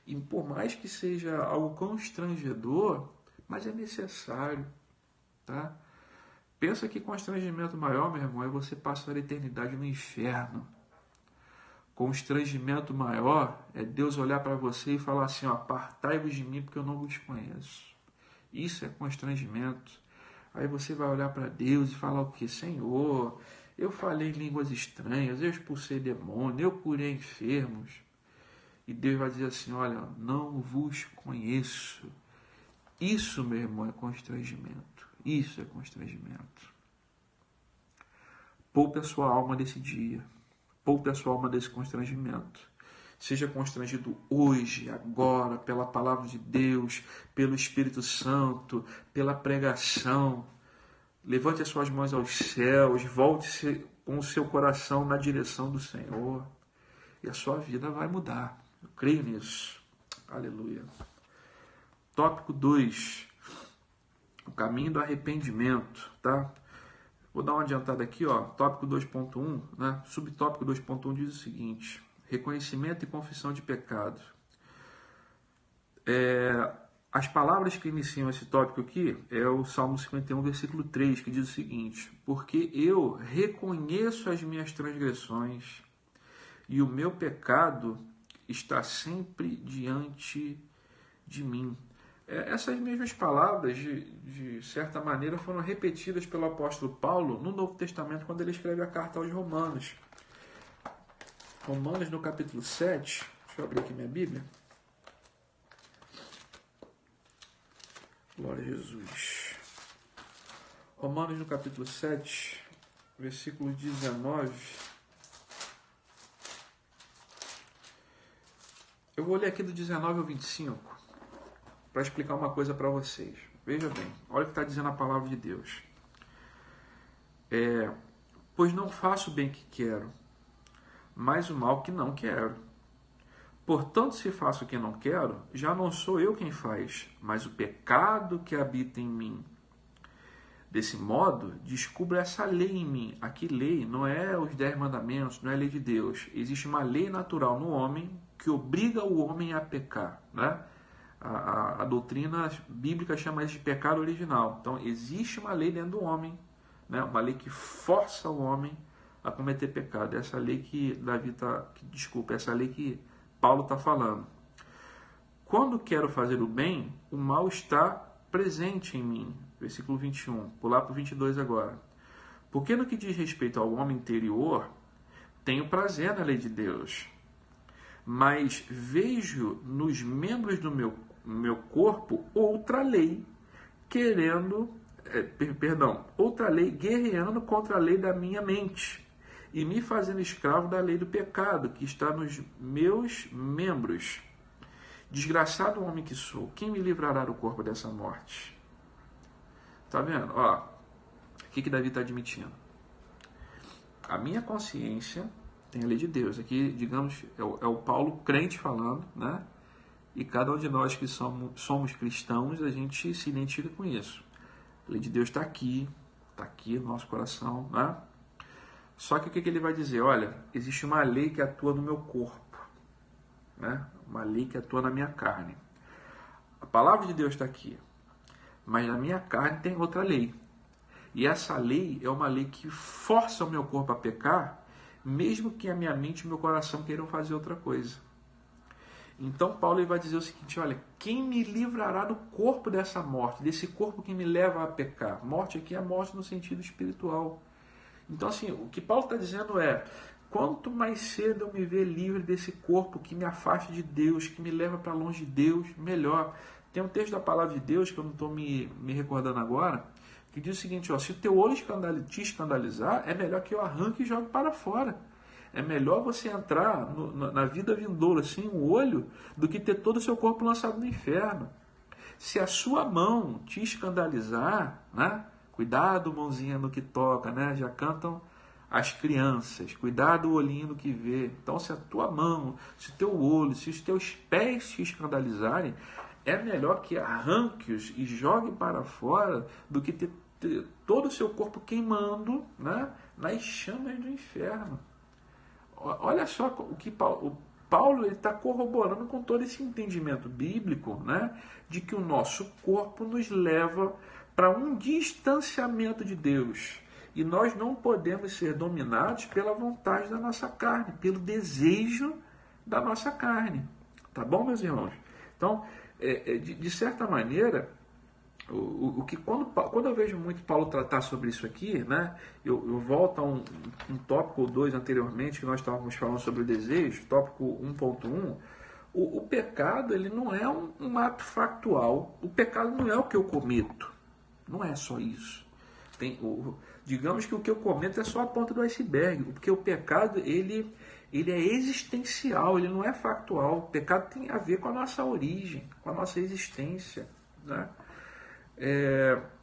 E por mais que seja algo constrangedor, mas é necessário. Tá? Pensa que constrangimento maior, meu irmão, é você passar a eternidade no inferno. Constrangimento maior é Deus olhar para você e falar assim, ó, apartai-vos de mim porque eu não vos conheço. Isso é constrangimento. Aí você vai olhar para Deus e falar o quê? Senhor, eu falei em línguas estranhas, eu expulsei demônio, eu curei enfermos. E Deus vai dizer assim, olha, não vos conheço. Isso, meu irmão, é constrangimento. Isso é constrangimento. Poupe a sua alma desse dia. Poupe a sua alma desse constrangimento. Seja constrangido hoje, agora, pela palavra de Deus, pelo Espírito Santo, pela pregação. Levante as suas mãos aos céus, volte-se com o seu coração na direção do Senhor. E a sua vida vai mudar. Eu creio nisso. Aleluia. Tópico 2. O caminho do arrependimento, tá? Vou dar uma adiantada aqui, ó. Tópico 2.1, né? Subtópico 2.1 diz o seguinte: reconhecimento e confissão de pecado. As palavras que iniciam esse tópico aqui é o Salmo 51, versículo 3, que diz o seguinte: porque eu reconheço as minhas transgressões e o meu pecado está sempre diante de mim. Essas mesmas palavras, de certa maneira, foram repetidas pelo apóstolo Paulo no Novo Testamento, quando ele escreve a carta aos Romanos. Romanos, no capítulo 7, deixa eu abrir aqui minha Bíblia. Glória a Jesus. Romanos, no capítulo 7, versículo 19. Eu vou ler aqui do 19 ao 25. Para explicar uma coisa para vocês. Veja bem, olha o que está dizendo a palavra de Deus. Pois não faço o bem que quero, mas o mal que não quero. Portanto, se faço o que não quero, já não sou eu quem faz, mas o pecado que habita em mim. Desse modo, descubro essa lei em mim. Aqui lei não é os 10 mandamentos, não é a lei de Deus. Existe uma lei natural no homem que obriga o homem a pecar, né? A doutrina bíblica chama isso de pecado original. Então, existe uma lei dentro do homem, né? Uma lei que força o homem a cometer pecado. Essa lei que essa lei que Paulo está falando. Quando quero fazer o bem, o mal está presente em mim. Versículo 21. Pular para o 22 agora. Porque no que diz respeito ao homem interior, tenho prazer na lei de Deus, mas vejo nos membros do meu corpo outra lei outra lei guerreando contra a lei da minha mente e me fazendo escravo da lei do pecado que está nos meus membros. Desgraçado homem que sou, quem me livrará do corpo dessa morte? Tá vendo? Ó, o que Davi está admitindo? A minha consciência tem a lei de Deus. Aqui, digamos, é o Paulo crente falando, né? E cada um de nós que somos cristãos, a gente se identifica com isso. A lei de Deus está aqui no nosso coração, né? Só que o que ele vai dizer? Olha, existe uma lei que atua no meu corpo, né? Uma lei que atua na minha carne. A palavra de Deus está aqui, mas na minha carne tem outra lei. E essa lei é uma lei que força o meu corpo a pecar, mesmo que a minha mente e o meu coração queiram fazer outra coisa. Então Paulo vai dizer o seguinte, olha, quem me livrará do corpo dessa morte, desse corpo que me leva a pecar? Morte aqui é a morte no sentido espiritual. Então assim, o que Paulo está dizendo é, quanto mais cedo eu me ver livre desse corpo que me afasta de Deus, que me leva para longe de Deus, melhor. Tem um texto da palavra de Deus, que eu não estou me recordando agora, que diz o seguinte, ó, se o teu olho te escandalizar, é melhor que eu arranque e jogue para fora. É melhor você entrar na vida vindoura sem um olho do que ter todo o seu corpo lançado no inferno. Se a sua mão te escandalizar, né? Cuidado, mãozinha, no que toca, né? Já cantam as crianças. Cuidado, o olhinho no que vê. Então, se a tua mão, se o teu olho, se os teus pés te escandalizarem, é melhor que arranque-os e jogue para fora do que ter todo o seu corpo queimando, né? Nas chamas do inferno. Olha só o que Paulo está corroborando com todo esse entendimento bíblico, né, de que o nosso corpo nos leva para um distanciamento de Deus. E nós não podemos ser dominados pela vontade da nossa carne, pelo desejo da nossa carne. Tá bom, meus irmãos? Então, de certa maneira, quando eu vejo muito Paulo tratar sobre isso aqui, né, eu volto a um tópico ou dois anteriormente, que nós estávamos falando sobre o desejo, tópico 1.1, o pecado ele não é um ato factual, o pecado não é o que eu cometo, não é só isso. Digamos que o que eu cometo é só a ponta do iceberg, porque o pecado ele é existencial, ele não é factual. O pecado tem a ver com a nossa origem, com a nossa existência, né?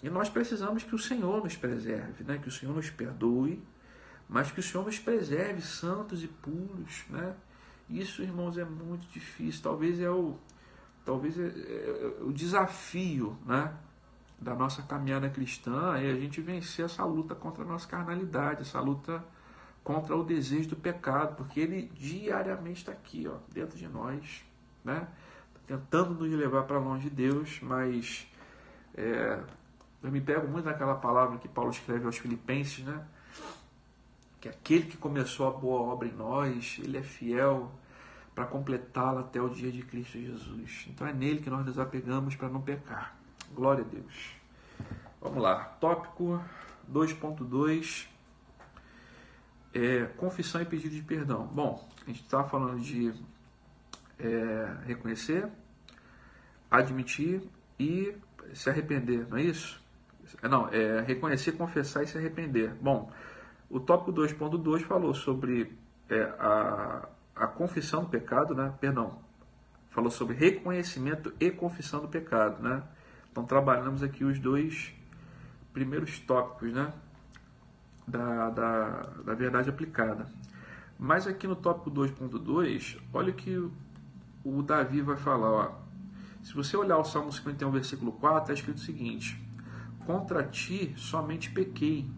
E nós precisamos que o Senhor nos preserve, né? Que o Senhor nos perdoe, mas que o Senhor nos preserve santos e puros, né? Isso, irmãos, é muito difícil. Talvez é o desafio, né, da nossa caminhada cristã, é a gente vencer essa luta contra a nossa carnalidade, essa luta contra o desejo do pecado, porque ele diariamente está aqui, ó, dentro de nós, né? Tentando nos levar para longe de Deus, mas eu me pego muito naquela palavra que Paulo escreve aos Filipenses, né? Que aquele que começou a boa obra em nós, ele é fiel para completá-la até o dia de Cristo Jesus. Então é nele que nós nos apegamos para não pecar. Glória a Deus. Vamos lá. Tópico 2.2. Confissão e pedido de perdão. Bom, a gente está falando de reconhecer, admitir e se arrepender, não é isso? Não, reconhecer, confessar e se arrepender. Bom, o tópico 2.2 falou sobre a confissão do pecado, né? Perdão, falou sobre reconhecimento e confissão do pecado, né? Então trabalhamos aqui os dois primeiros tópicos, né? Da verdade aplicada. Mas aqui no tópico 2.2, olha o que o Davi vai falar, ó. Se você olhar o Salmo 51, versículo 4, está escrito o seguinte: contra ti somente pequei,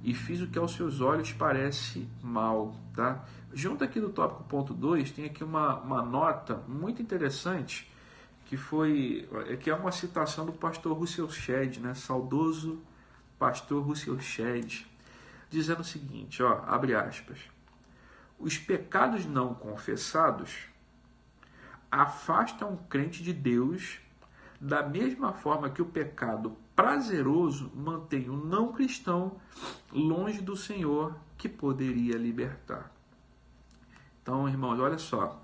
e fiz o que aos seus olhos parece mal. Tá? Junto aqui do tópico ponto 2, tem aqui uma nota muito interessante, que é uma citação do pastor Russell Shedd, né? Saudoso pastor Russell Shedd, dizendo o seguinte, ó, abre aspas: os pecados não confessados afastam o crente de Deus da mesma forma que o pecado prazeroso mantém o não cristão longe do Senhor, que poderia libertar. Então, irmãos, olha só,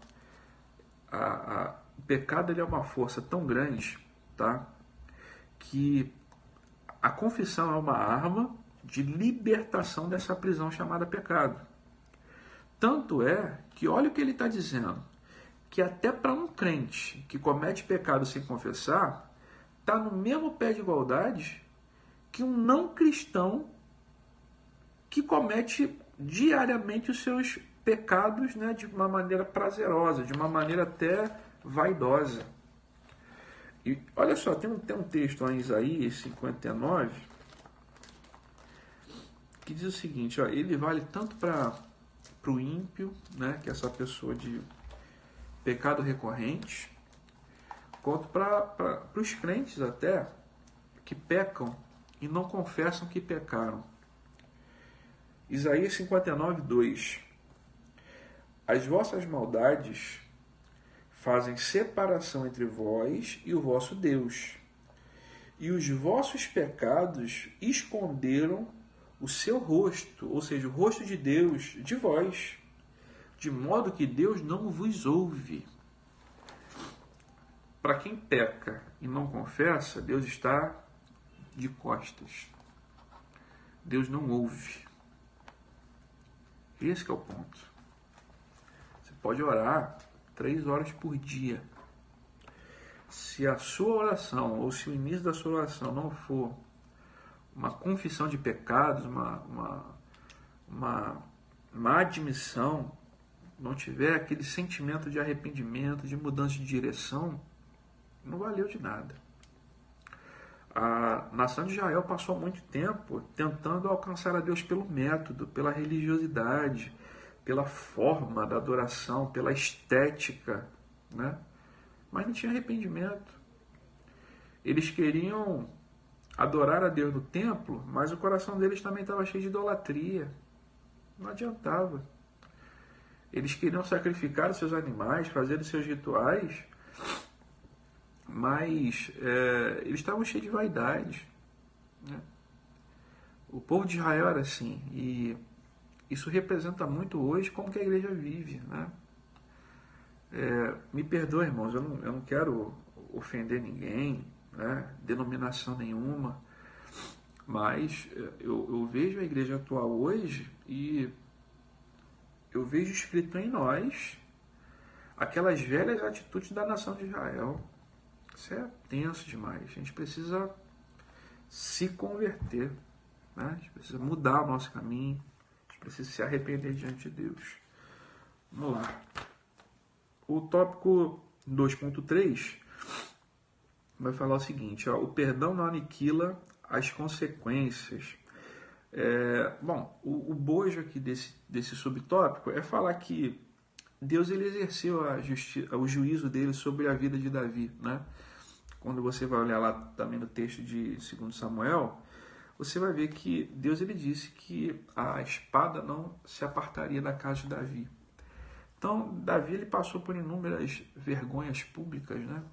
o pecado ele é uma força tão grande, tá, que a confissão é uma arma de libertação dessa prisão chamada pecado. Tanto é que, olha o que ele está dizendo, que até para um crente que comete pecado sem confessar, está no mesmo pé de igualdade que um não cristão que comete diariamente os seus pecados, né, de uma maneira prazerosa, de uma maneira até vaidosa. E olha só, tem um texto lá em Isaías 59 que diz o seguinte, ó, ele vale tanto para o ímpio, né, que é essa pessoa de pecado recorrente, quanto para os crentes até, que pecam e não confessam que pecaram. Isaías 59, 2. As vossas maldades fazem separação entre vós e o vosso Deus, e os vossos pecados esconderam o seu rosto, ou seja, o rosto de Deus de vós, de modo que Deus não vos ouve. Para quem peca e não confessa, Deus está de costas. Deus não ouve. Esse que é o ponto. Você pode orar 3 horas por dia. Se a sua oração, ou se o início da sua oração não for uma confissão de pecados, uma admissão, não tiver aquele sentimento de arrependimento, de mudança de direção, não valeu de nada. A nação de Israel passou muito tempo tentando alcançar a Deus pelo método, pela religiosidade, pela forma da adoração, pela estética, né? Mas não tinha arrependimento. Eles queriam adorar a Deus no templo, mas o coração deles também estava cheio de idolatria. Não adiantava. Eles queriam sacrificar os seus animais, fazer os seus rituais, mas eles estavam cheios de vaidade, né? O povo de Israel era assim, e isso representa muito hoje como que a igreja vive, né? Me perdoe, irmãos, eu não quero ofender ninguém, né? Denominação nenhuma, mas eu vejo a igreja atual hoje e eu vejo escrito em nós aquelas velhas atitudes da nação de Israel. Isso é tenso demais. A gente precisa se converter, né? A gente precisa mudar o nosso caminho, a gente precisa se arrepender diante de Deus. Vamos lá. O tópico 2.3 vai falar o seguinte, ó, o perdão não aniquila as consequências. O bojo aqui desse subtópico é falar que Deus ele exerceu o juízo dele sobre a vida de Davi, né? Quando você vai olhar lá também no texto de 2 Samuel, você vai ver que Deus ele disse que a espada não se apartaria da casa de Davi. Então, Davi ele passou por inúmeras vergonhas públicas, né?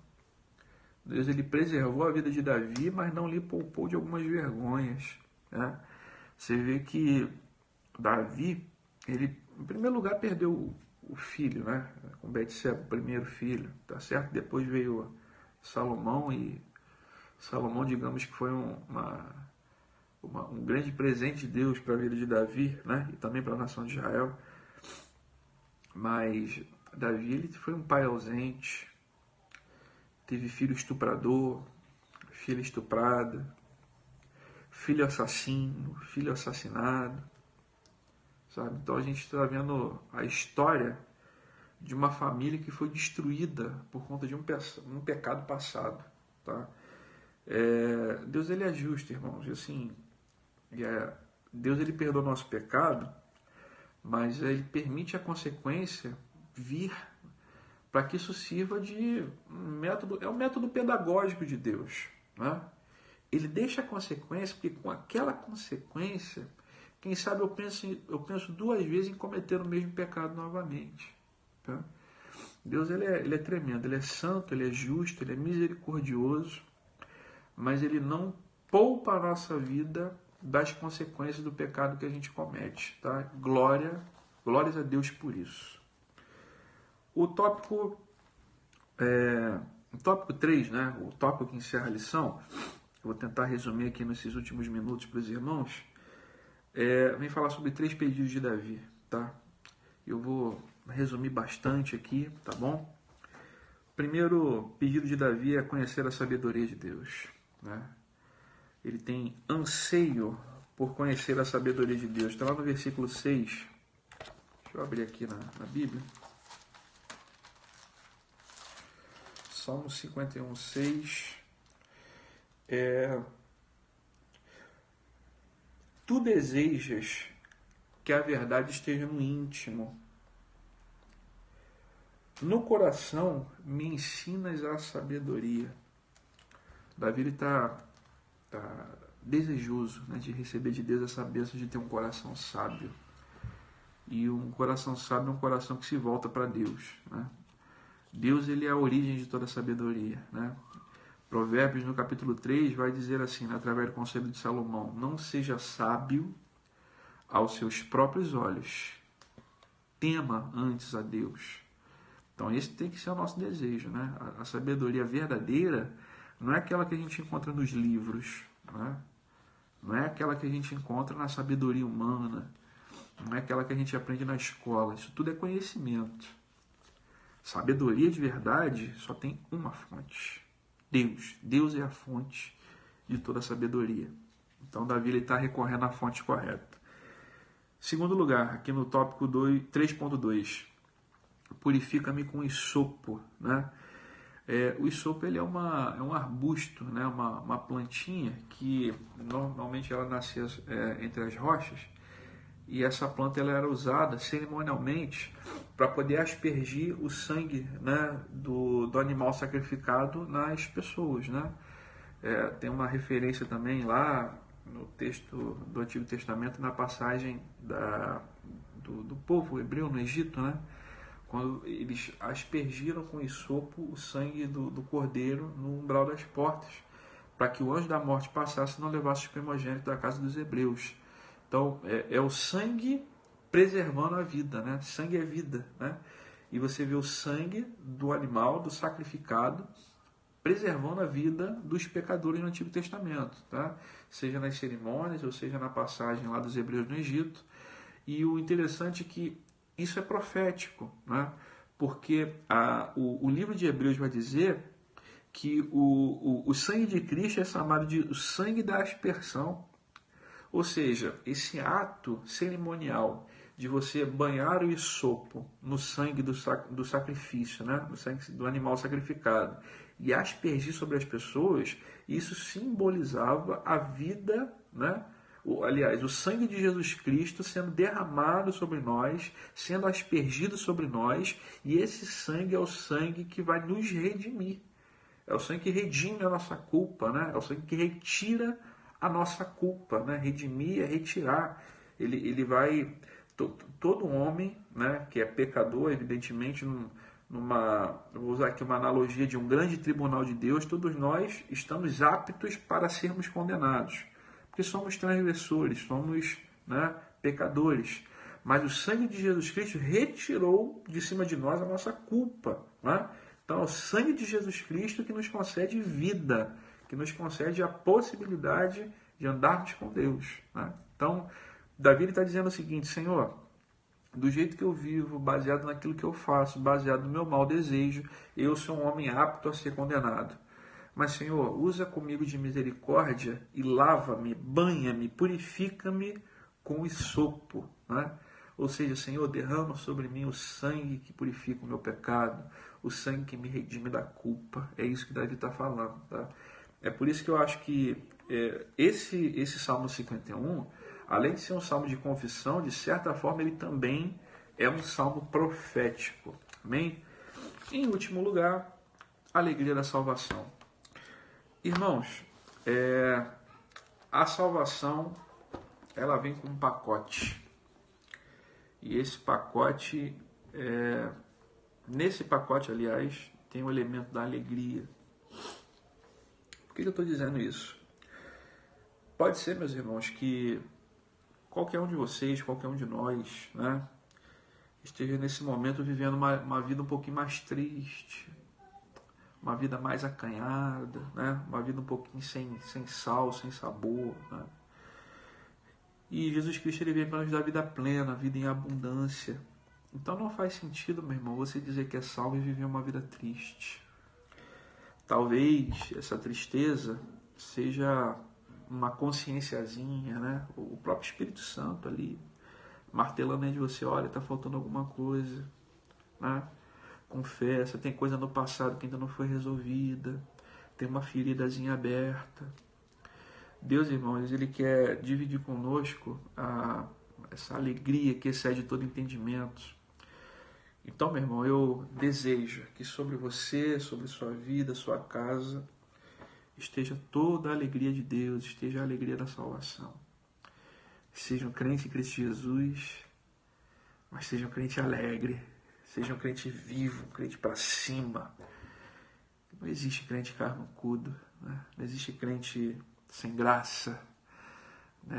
Deus ele preservou a vida de Davi, mas não lhe poupou de algumas vergonhas, né? Você vê que Davi, ele, em primeiro lugar, perdeu o filho, né? Com Betseba, o primeiro filho, tá certo? Depois veio Salomão, e Salomão, digamos que foi um grande presente de Deus para a vida de Davi, né? E também para a nação de Israel. Mas Davi ele foi um pai ausente, teve filho estuprador, filha estuprada, filho assassino, filho assassinado, sabe? Então a gente está vendo a história de uma família que foi destruída por conta de um pecado passado, tá? Deus ele é justo, irmãos. E assim, Deus ele perdoa o nosso pecado, mas ele permite a consequência vir para que isso sirva de método, é um método pedagógico de Deus, né? Ele deixa a consequência, porque com aquela consequência, quem sabe eu penso duas vezes em cometer o mesmo pecado novamente. Tá? Deus ele é tremendo, ele é santo, ele é justo, ele é misericordioso, mas ele não poupa a nossa vida das consequências do pecado que a gente comete. Tá? Glórias a Deus por isso. O tópico 3, né? O tópico que encerra a lição, eu vou tentar resumir aqui nesses últimos minutos para os irmãos, vem falar sobre 3 pedidos de Davi, tá? Eu vou resumir bastante aqui, tá bom? O primeiro pedido de Davi é conhecer a sabedoria de Deus, né? Ele tem anseio por conhecer a sabedoria de Deus. Está lá no versículo 6. Deixa eu abrir aqui na Bíblia. Salmo 51, 6. Tu desejas que a verdade esteja no íntimo. No coração me ensinas a sabedoria. Davi está desejoso, né, de receber de Deus essa bênção de ter um coração sábio. E um coração sábio é um coração que se volta para Deus, né? Deus ele é a origem de toda a sabedoria, né? Provérbios no capítulo 3 vai dizer assim, né, através do conselho de Salomão: não seja sábio aos seus próprios olhos, tema antes a Deus. Então esse tem que ser o nosso desejo, né? A sabedoria verdadeira não é aquela que a gente encontra nos livros, né? Não é aquela que a gente encontra na sabedoria humana, não é aquela que a gente aprende na escola. Isso tudo é conhecimento. Sabedoria de verdade só tem uma fonte: Deus. Deus é a fonte de toda a sabedoria. Então Davi está recorrendo à fonte correta. Segundo lugar, aqui no tópico 3.2, purifica-me com isopo, né? O isopo ele é um arbusto, né? uma plantinha que normalmente ela nascia entre as rochas, e essa planta ela era usada cerimonialmente para poder aspergir o sangue, né, do animal sacrificado nas pessoas, né? Tem uma referência também lá no texto do Antigo Testamento, na passagem do povo hebreu no Egito, né? Quando eles aspergiram com isopo o sangue do cordeiro no umbral das portas, para que o anjo da morte passasse e não levasse os primogênitos da casa dos hebreus. Então, é o sangue preservando a vida, né? Sangue é vida, né? E você vê o sangue do animal, do sacrificado, preservando a vida dos pecadores no Antigo Testamento, tá? Seja nas cerimônias, ou seja na passagem lá dos hebreus no Egito. E o interessante é que isso é profético, né? Porque o livro de Hebreus vai dizer que o sangue de Cristo é chamado de o sangue da aspersão. Ou seja, esse ato cerimonial de você banhar o isopo no sangue do sacrifício, né? No sangue do animal sacrificado, e aspergir sobre as pessoas, isso simbolizava a vida, né? Aliás, o sangue de Jesus Cristo sendo derramado sobre nós, sendo aspergido sobre nós, e esse sangue é o sangue que vai nos redimir. É o sangue que redime a nossa culpa, né? É o sangue que retira a nossa culpa, né? Redimir é retirar. Ele vai... Todo homem, né, que é pecador, evidentemente, vou usar aqui uma analogia de um grande tribunal de Deus, todos nós estamos aptos para sermos condenados, porque somos transgressores, somos, né, pecadores. Mas o sangue de Jesus Cristo retirou de cima de nós a nossa culpa, né? Então é o sangue de Jesus Cristo que nos concede vida, que nos concede a possibilidade de andarmos com Deus, né? Então, Davi está dizendo o seguinte: Senhor, do jeito que eu vivo, baseado naquilo que eu faço, baseado no meu mau desejo, eu sou um homem apto a ser condenado. Mas, Senhor, usa comigo de misericórdia e lava-me, banha-me, purifica-me com isopo, né? Ou seja, Senhor, derrama sobre mim o sangue que purifica o meu pecado, o sangue que me redime da culpa. É isso que Davi está falando, tá? É por isso que eu acho que esse Salmo 51, além de ser um salmo de confissão, de certa forma ele também é um salmo profético. Amém? Em último lugar, a alegria da salvação. Irmãos, a salvação ela vem com um pacote. E esse pacote, nesse pacote, aliás, tem o elemento da alegria. Por que eu estou dizendo isso? Pode ser, meus irmãos, que qualquer um de vocês, qualquer um de nós, né, esteja nesse momento vivendo uma vida um pouquinho mais triste, uma vida mais acanhada, né, uma vida um pouquinho sem sal, sem sabor, né? E Jesus Cristo ele veio para nos dar vida plena, vida em abundância. Então não faz sentido, meu irmão, você dizer que é salvo e viver uma vida triste. Talvez essa tristeza seja uma consciênciazinha, né? O próprio Espírito Santo ali, martelando dentro de você, olha, está faltando alguma coisa, né? Confessa, tem coisa no passado que ainda não foi resolvida, tem uma feridazinha aberta. Deus, irmãos, Ele quer dividir conosco essa alegria que excede todo entendimento. Então, meu irmão, eu desejo que sobre você, sobre sua vida, sua casa, esteja toda a alegria de Deus, esteja a alegria da salvação. Seja um crente em Cristo Jesus, mas seja um crente alegre, seja um crente vivo, um crente para cima. Não existe crente carrancudo, né? Não existe crente sem graça.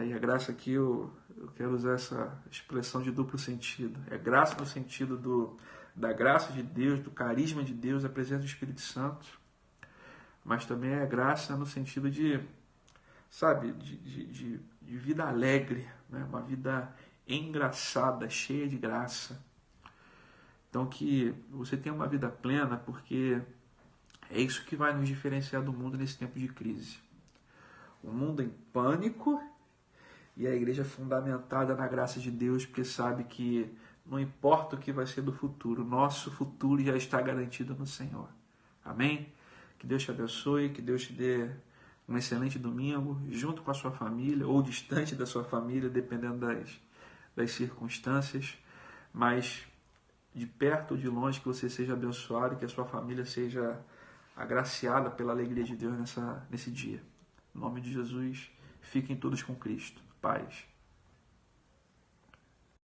E a graça aqui eu quero usar essa expressão de duplo sentido. É graça no sentido da graça de Deus, do carisma de Deus, da presença do Espírito Santo, mas também é graça no sentido de, sabe, de vida alegre, né? Uma vida engraçada, cheia de graça. Então que você tenha uma vida plena, porque é isso que vai nos diferenciar do mundo nesse tempo de crise. O mundo em pânico e a igreja fundamentada na graça de Deus, porque sabe que não importa o que vai ser do futuro, nosso futuro já está garantido no Senhor. Amém? Que Deus te abençoe, que Deus te dê um excelente domingo, junto com a sua família, ou distante da sua família, dependendo das circunstâncias, mas de perto ou de longe, que você seja abençoado e que a sua família seja agraciada pela alegria de Deus nesse dia. Em nome de Jesus, fiquem todos com Cristo. Paz.